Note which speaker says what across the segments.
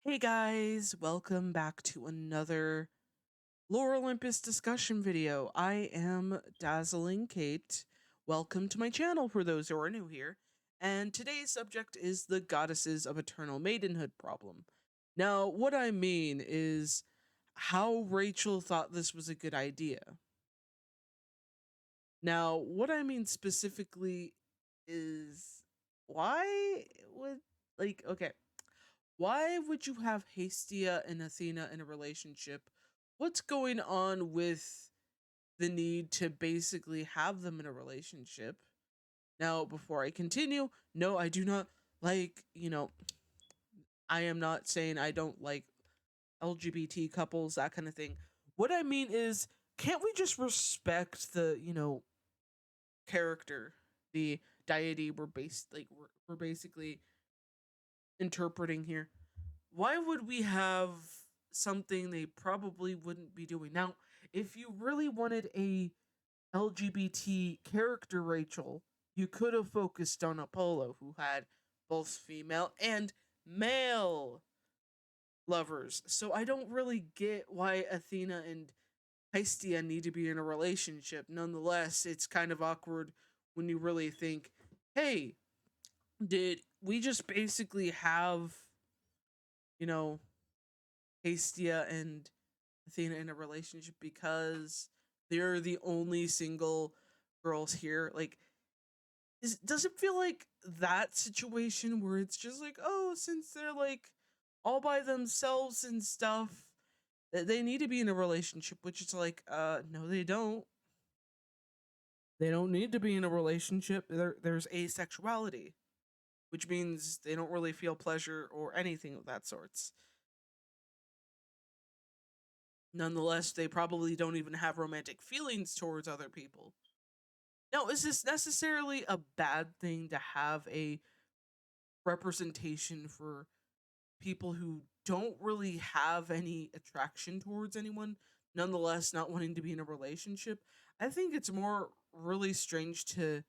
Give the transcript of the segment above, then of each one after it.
Speaker 1: Hey guys, welcome back to another Lore Olympus discussion video. I am Dazzling Kate. Welcome to my channel for those who are new here. And today's subject is the Goddesses of Eternal Maidenhood problem. Now, what I mean is how Rachel thought this was a good idea. Now, what I mean specifically is why would, okay, why would you have Hastia and Athena in a relationship? What's going on with the need to basically have them in a relationship? Now, before I continue, no, I do not I am not saying I don't like LGBT couples, that kind of thing. What I mean is, can't we just respect the, character, the deity we're basically interpreting here? Why would we have something they probably wouldn't be doing? Now, if you really wanted a LGBT character, Rachel, you could have focused on Apollo, who had both female and male lovers. So I don't really get why Athena and Hestia need to be in a relationship. Nonetheless, it's kind of awkward when you really think, hey, did we just basically have, you know, Hastia and Athena in a relationship because they're the only single girls here? Like, does it feel like that situation where it's just like, oh, since they're like all by themselves and stuff, that they need to be in a relationship, which is like, no, they don't. They don't need to be in a relationship. There's asexuality, which means they don't really feel pleasure or anything of that sorts. Nonetheless, they probably don't even have romantic feelings towards other people. Now, is this necessarily a bad thing to have a representation for people who don't really have any attraction towards anyone, nonetheless not wanting to be in a relationship? I think it's more really strange to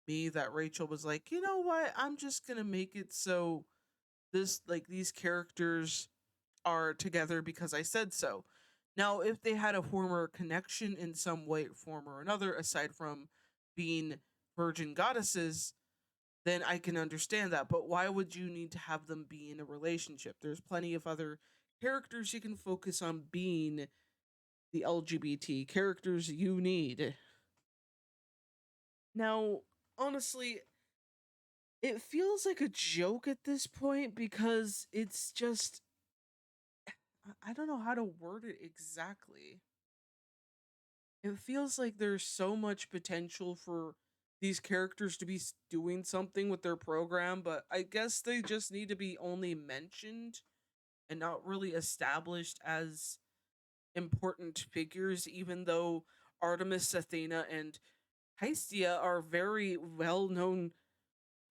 Speaker 1: me that Rachel was like, you know what, I'm just gonna make it so these characters are together because I said so. Now, if they had a former connection in some way, form or another, aside from being virgin goddesses, then I can understand that. But why would you need to have them be in a relationship? There's plenty of other characters you can focus on being the LGBT characters you need. Now, honestly, it feels like a joke at this point because it's just, I don't know how to word it exactly. It feels like there's so much potential for these characters to be doing something with their program, but I guess they just need to be only mentioned and not really established as important figures, even though Artemis, Athena, and Hestia are very well known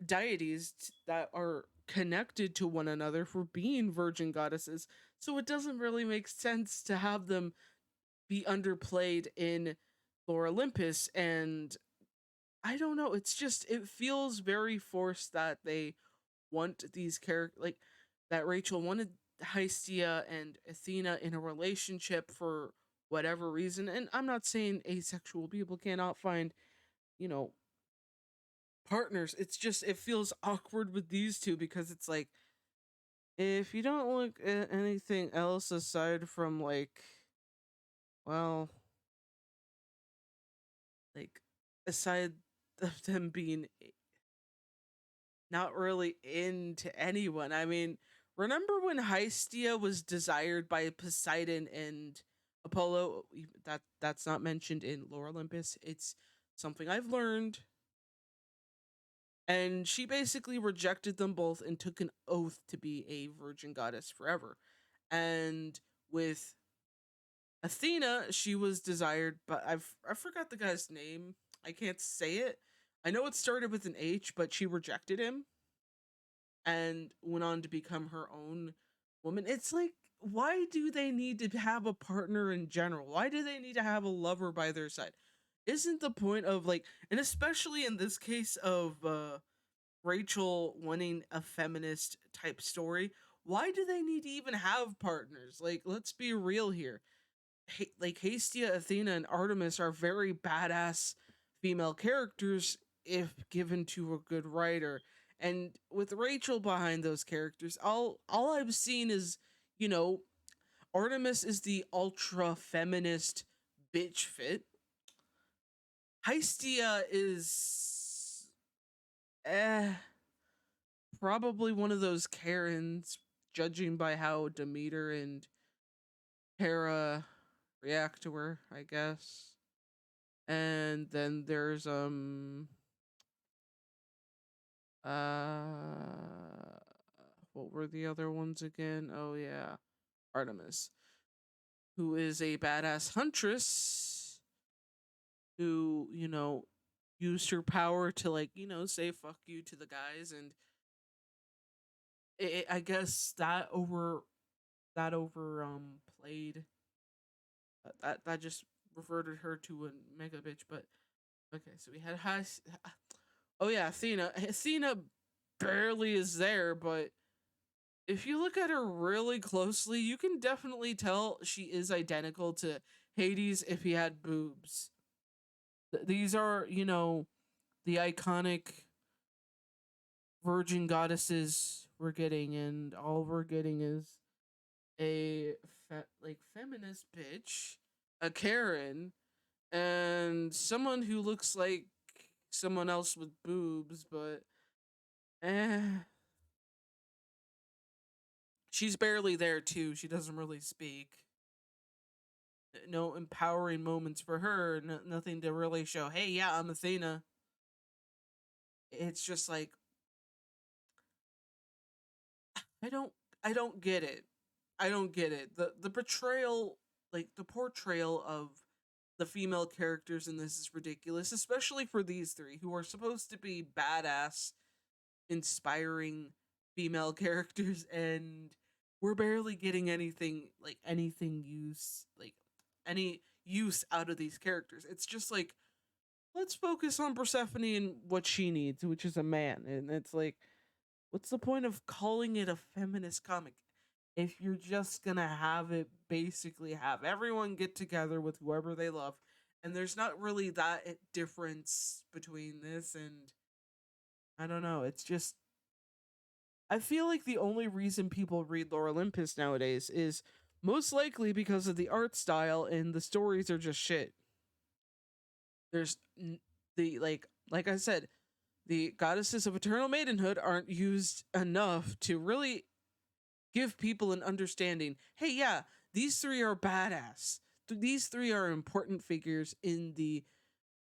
Speaker 1: deities that are connected to one another for being virgin goddesses. So it doesn't really make sense to have them be underplayed in Lore Olympus. And I don't know, it's just, it feels very forced that they want these characters, like that Rachel wanted Hestia and Athena in a relationship for whatever reason. And I'm not saying asexual people cannot find, you know, partners. It's just, it feels awkward with these two because it's like, if you don't look at anything else aside from well, like aside of them being not really into anyone. I mean, remember when Hestia was desired by Poseidon and Apollo? That's not mentioned in Lore Olympus. It's something I've learned. And she basically rejected them both and took an oath to be a virgin goddess forever. And with Athena, she was desired, but I forgot the guy's name. I can't say it. I know it started with an H, but she rejected him and went on to become her own woman. It's like, why do they need to have a partner in general? Why do they need to have a lover by their side? Isn't the point of like, and especially in this case of Rachel wanting a feminist type story, why do they need to even have partners? Like, let's be real here. Like Hastia, Athena, and Artemis are very badass female characters if given to a good writer. And with Rachel behind those characters, all I've seen is, you know, Artemis is the ultra feminist bitch fit. Hestia is probably one of those Karens, judging by how Demeter and Hera react to her, I guess. And then there's uh what were the other ones again? Oh yeah, Artemis, who is a badass huntress who, used her power to, like, say fuck you to the guys. And I guess that over played, that just reverted her to a mega bitch. But okay, so we had oh yeah, Athena barely is there, but if you look at her really closely, you can definitely tell she is identical to Hades if he had boobs. These are, the iconic virgin goddesses we're getting, and all we're getting is a feminist bitch, a Karen, and someone who looks like someone else with boobs, but eh, she's barely there too. She doesn't really speak. No empowering moments for her. Nothing to really show. Hey, yeah, I'm Athena. It's just like I don't I don't get it. I don't get it. The portrayal, like the portrayal of the female characters in this is ridiculous, especially for these three who are supposed to be badass, inspiring female characters, and we're barely getting any use out of these characters. It's just like, let's focus on Persephone and what she needs, which is a man. And it's like, what's the point of calling it a feminist comic if you're just gonna have it basically have everyone get together with whoever they love? And there's not really that difference between this and, I don't know. It's just, I feel like the only reason people read Lore Olympus nowadays is most likely because of the art style, and the stories are just shit. There's the like I said, the Goddesses of Eternal Maidenhood aren't used enough to really give people an understanding. Hey, yeah, these three are badass. These three are important figures in the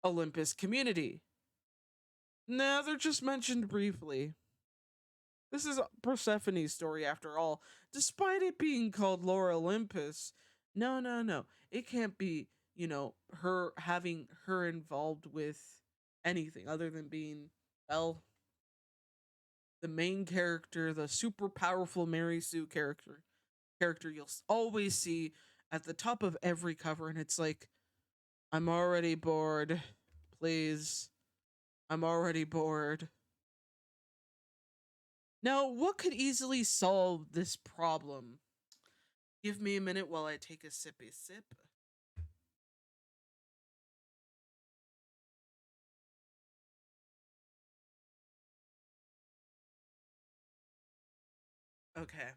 Speaker 1: Olympus community. Nah, they're just mentioned briefly. This is Persephone's story after all, despite it being called Lore Olympus. No, no, no. It can't be, her having her involved with anything other than being, well, the main character, the super powerful Mary Sue character you'll always see at the top of every cover, and it's like, I'm already bored. Please. I'm already bored. Now, what could easily solve this problem? Give me a minute while I take a sippy sip. Okay.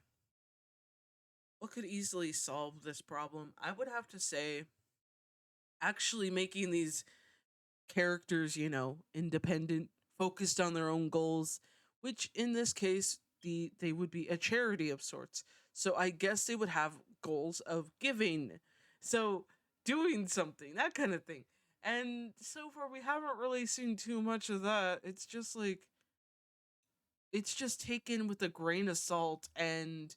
Speaker 1: What could easily solve this problem? I would have to say actually making these characters, independent, focused on their own goals, which in this case, they would be a charity of sorts. So I guess they would have goals of giving. So doing something, that kind of thing. And so far we haven't really seen too much of that. It's just like, it's just taken with a grain of salt, and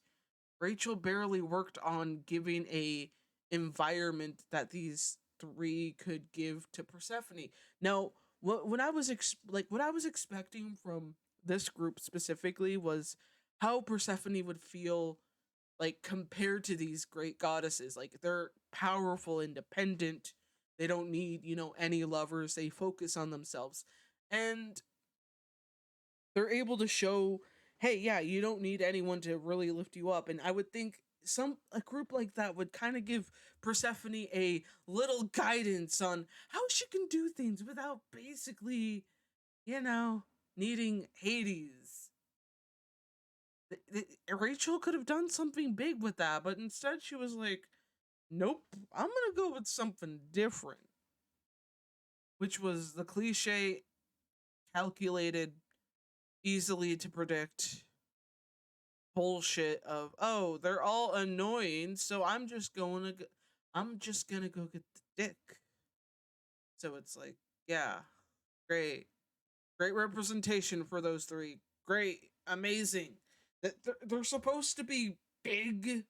Speaker 1: Rachel barely worked on giving a environment that these three could give to Persephone. Now, when I was what I was expecting from this group specifically was how Persephone would feel like compared to these great goddesses. Like, they're powerful, independent. They don't need, any lovers. They focus on themselves. And they're able to show hey, yeah, you don't need anyone to really lift you up. And I would think a group like that would kind of give Persephone a little guidance on how she can do things without basically, you know, needing Hades. Rachel could have done something big with that, but instead she was like, nope, I'm gonna go with something different, which was the cliche, calculated, easily to predict bullshit of, oh, they're all annoying, so I'm just gonna go get the dick. So it's like, yeah, great, great representation for those three, great, amazing. That they're supposed to be big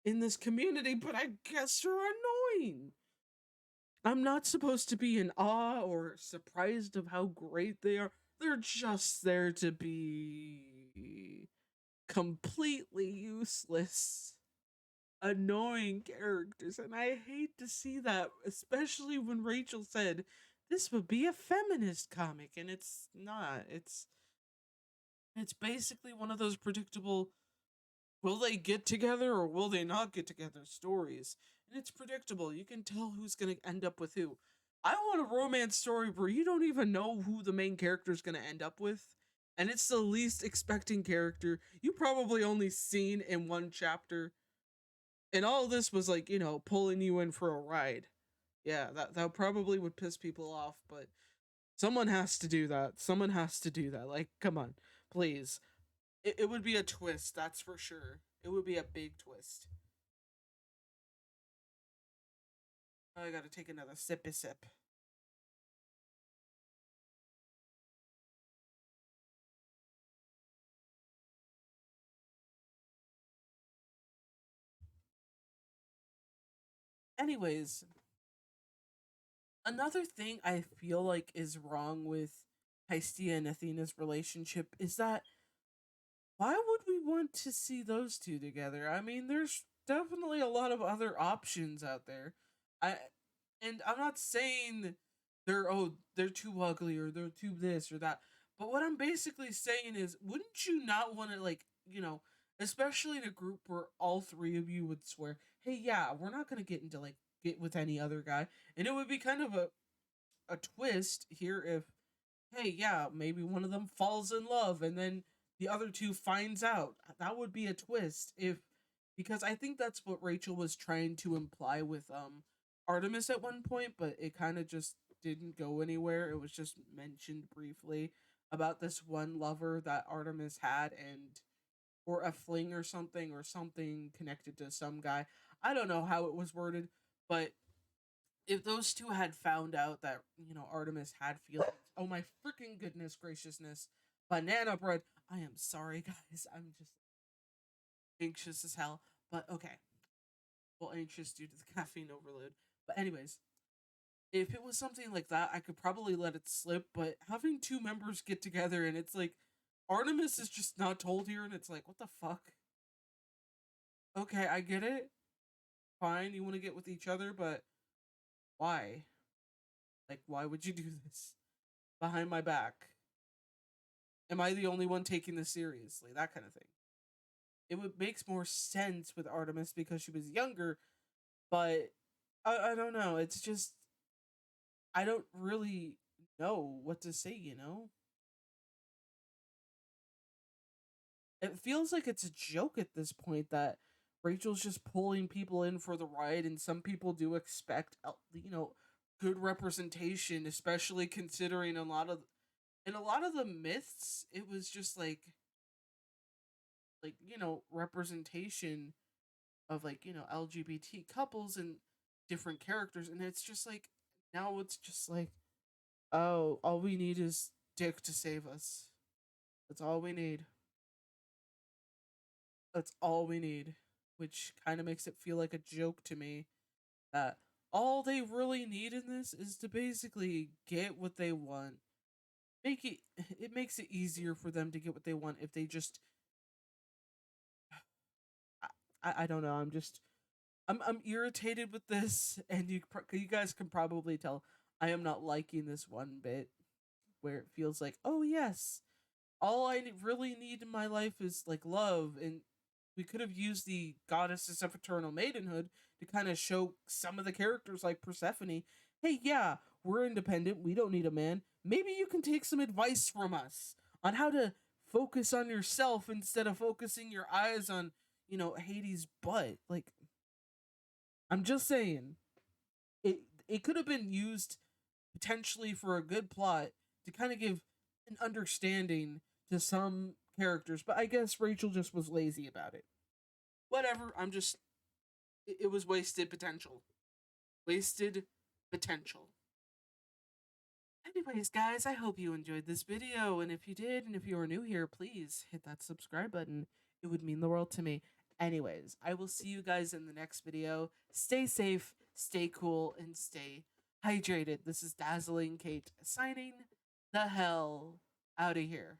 Speaker 1: in this community, but I guess they're annoying. I'm not supposed to be in awe or surprised of how great they are. They're just there to be completely useless, annoying characters. And I hate to see that, especially when Rachel said this would be a feminist comic, and it's not. It's basically one of those predictable, will they get together or will they not get together stories. And it's predictable. You can tell who's going to end up with who. I want a romance story where you don't even know who the main character is going to end up with. And it's the least expecting character you probably only seen in one chapter. And all this was like, pulling you in for a ride. Yeah, that probably would piss people off, but someone has to do that. Someone has to do that. Like, come on, please. It would be a twist, that's for sure. It would be a big twist. I gotta take another sippy sip. Anyways, another thing I feel like is wrong with Hestia and Athena's relationship is that why would we want to see those two together? I mean, there's definitely a lot of other options out there. I and I'm not saying they're too ugly or they're too this or that. But what I'm basically saying is, wouldn't you not want to, like, especially in a group where all three of you would swear, "Hey, yeah, we're not gonna get with any other guy," and it would be kind of a twist here if, hey, yeah, maybe one of them falls in love and then the other two finds out. That would be a twist if, because I think that's what Rachel was trying to imply with Artemis at one point, but it kind of just didn't go anywhere. It was just mentioned briefly about this one lover that Artemis had, and or a fling or something connected to some guy. I don't know how it was worded, but if those two had found out that Artemis had feelings, oh my freaking goodness graciousness, banana bread. I am sorry, guys. I'm just anxious as hell. But okay, well, anxious due to the caffeine overload. But anyways, if it was something like that, I could probably let it slip. But having two members get together and it's like Artemis is just not told here, and it's like, what the fuck? Okay, I get it. Fine, you want to get with each other, but why? Like, why would you do this behind my back? Am I the only one taking this seriously? That kind of thing. It would makes more sense with Artemis because she was younger, but I don't know. It's just I don't really know what to say. It feels like it's a joke at this point that Rachel's just pulling people in for the ride, and some people do expect good representation, especially considering a lot of the myths. It was just representation of LGBT couples and different characters, and it's just like now it's just like, oh, all we need is Dick to save us. That's all we need. That's all we need, which kind of makes it feel like a joke to me that all they really need in this is to basically get what they want. It makes it easier for them to get what they want if they just I don't know. I'm irritated with this, and you guys can probably tell I am not liking this one bit where it feels like, oh yes, all I really need in my life is like love, and we could have used the Goddesses of Eternal Maidenhood to kind of show some of the characters like Persephone. Hey, yeah, we're independent. We don't need a man. Maybe you can take some advice from us on how to focus on yourself instead of focusing your eyes on, Hades' butt. Like, I'm just saying, it could have been used potentially for a good plot to kind of give an understanding to some characters, but I guess Rachel just was lazy about it. Whatever, it was wasted potential. Wasted potential. Anyways, guys, I hope you enjoyed this video, and if you did, and if you are new here, please hit that subscribe button. It would mean the world to me. Anyways, I will see you guys in the next video. Stay safe, stay cool, and stay hydrated. This is Dazzling Kate signing the hell out of here.